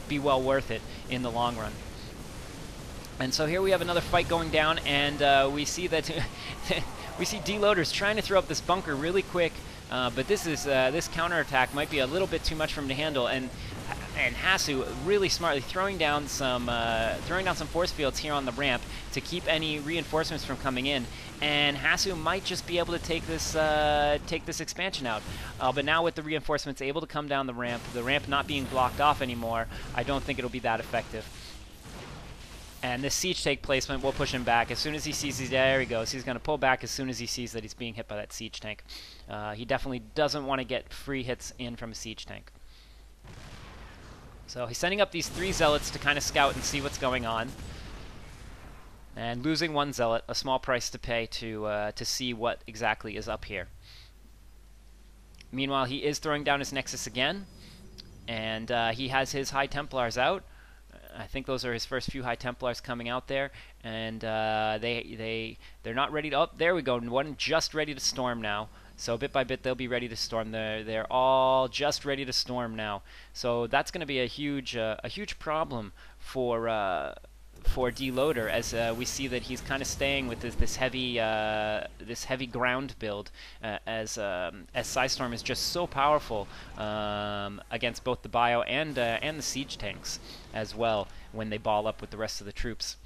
be well worth it in the long run. And so here we have another fight going down, and we see that we see DeLoAdEr's trying to throw up this bunker really quick, but this counterattack might be a little bit too much for him to handle, and Hasu really smartly throwing down some force fields here on the ramp to keep any reinforcements from coming in. And Hasu might just be able to take this expansion out. But now with the reinforcements able to come down the ramp not being blocked off anymore, I don't think it'll be that effective. And this siege tank placement will push him back. As soon as he sees there he goes. He's going to pull back as soon as he sees that he's being hit by that siege tank. He definitely doesn't want to get free hits in from a siege tank. So he's sending up these 3 zealots to kind of scout and see what's going on. And losing 1 zealot, a small price to pay to see what exactly is up here. Meanwhile, he is throwing down his Nexus again. And he has his High Templars out. I think those are his first few High Templars coming out there, and they're not ready to. Oh, there we go. One just ready to storm now. So bit by bit they'll be ready to storm. They're all just ready to storm now. So that's going to be a huge problem for DeLoAdEr, as we see that he's kind of staying with this heavy ground build, as Psystorm is just so powerful against both the bio and the siege tanks as well when they ball up with the rest of the troops.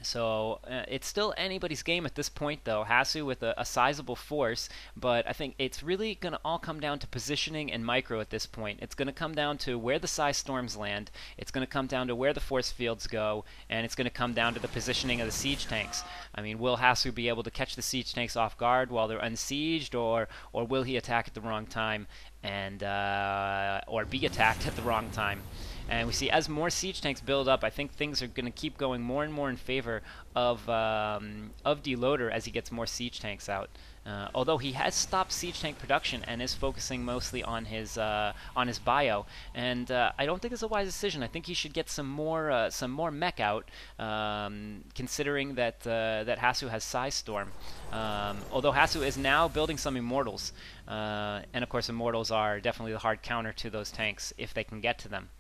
So it's still anybody's game at this point, though. Hasu with a sizable force, but I think it's really going to all come down to positioning and micro at this point. It's going to come down to where the Psy Storms land, it's going to come down to where the force fields go, and it's going to come down to the positioning of the siege tanks. I mean, will Hasu be able to catch the siege tanks off guard while they're unsieged, or will he attack at the wrong time, and or be attacked at the wrong time? And we see as more siege tanks build up, I think things are going to keep going more and more in favor of DeLoAdEr as he gets more siege tanks out. Although he has stopped siege tank production and is focusing mostly on his bio, and I don't think it's a wise decision. I think he should get some more mech out, considering that Hasu has Psystorm. Although Hasu is now building some Immortals, and of course Immortals are definitely the hard counter to those tanks if they can get to them.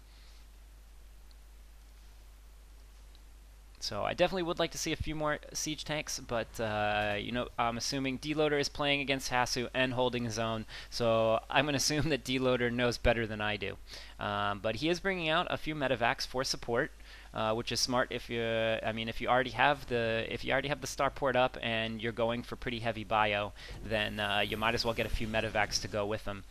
So I definitely would like to see a few more siege tanks, but you know, I'm assuming DeLoAdEr is playing against Hasu and holding his own, so I'm going to assume that DeLoAdEr knows better than I do. But he is bringing out a few medevacs for support, which is smart if you, if you already have the starport up and you're going for pretty heavy bio, then you might as well get a few medevacs to go with them.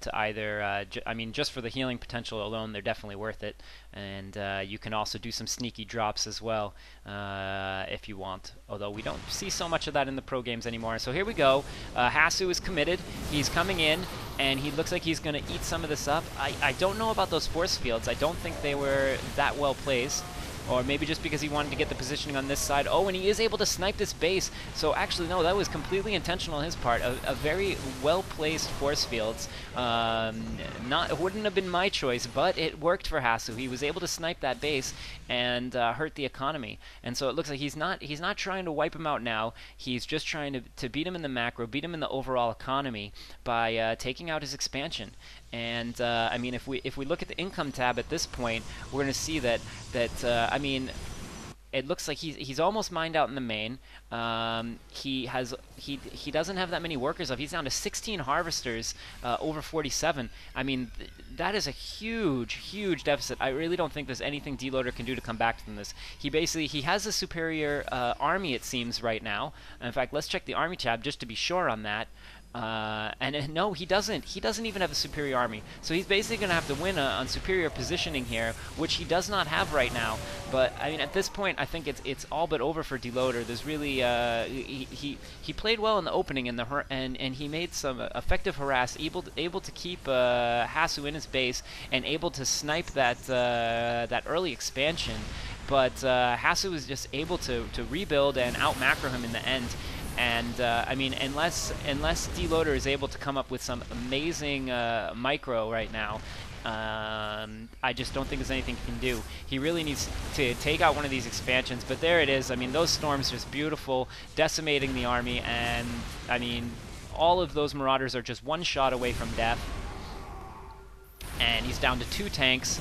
To either, just for the healing potential alone, they're definitely worth it, and you can also do some sneaky drops as well if you want. Although we don't see so much of that in the pro games anymore. So here we go. Hasu is committed. He's coming in, and he looks like he's going to eat some of this up. I don't know about those force fields. I don't think they were that well placed. Or maybe just because he wanted to get the positioning on this side. Oh, and he is able to snipe this base. So actually, no, that was completely intentional on his part. A very well-placed force fields. It wouldn't have been my choice, but it worked for Hasu. He was able to snipe that base and hurt the economy. And so it looks like he's not trying to wipe him out now. He's just trying to beat him in the macro, beat him in the overall economy by taking out his expansion. And if we look at the income tab at this point, we're going to see that it looks like he's almost mined out in the main. He doesn't have that many workers left. He's down to 16 harvesters over 47. I mean, that is a huge deficit. I really don't think there's anything DeLoAdEr can do to come back from this. He has a superior army, it seems, right now. In fact, let's check the army tab just to be sure on that. No, he doesn't. He doesn't even have a superior army. So he's basically going to have to win on superior positioning here, which he does not have right now. But I mean, at this point, I think it's all but over for DeLoAdEr. There's really he played well in the opening and he made some effective harass, able to keep Hasu in his base and able to snipe that early expansion. But Hasu was just able to rebuild and out macro him in the end. And unless DeLoAdEr is able to come up with some amazing micro right now, I just don't think there's anything he can do. He really needs to take out one of these expansions. But there it is. I mean, those storms just beautiful, decimating the army, and I mean, all of those marauders are just one shot away from death. and he's down to 2 tanks.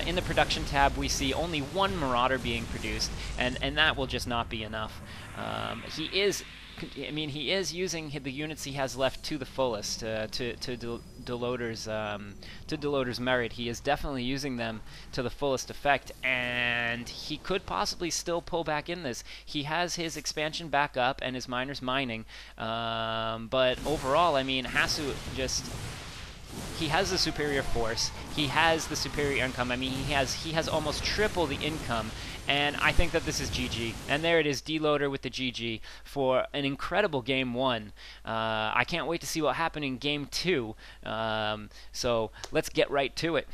In the production tab, we see only 1 Marauder being produced, and that will just not be enough. He is using the units he has left to the fullest, to DeLoAdEr's merit. He is definitely using them to the fullest effect, and he could possibly still pull back in this. He has his expansion back up and his miners mining, but overall, I mean, Hasu he has the superior force. He has the superior income. I mean, he has almost triple the income, and I think that this is GG. And there it is, DeLoAdEr with the GG for an incredible game 1. I can't wait to see what happened in game 2. So let's get right to it.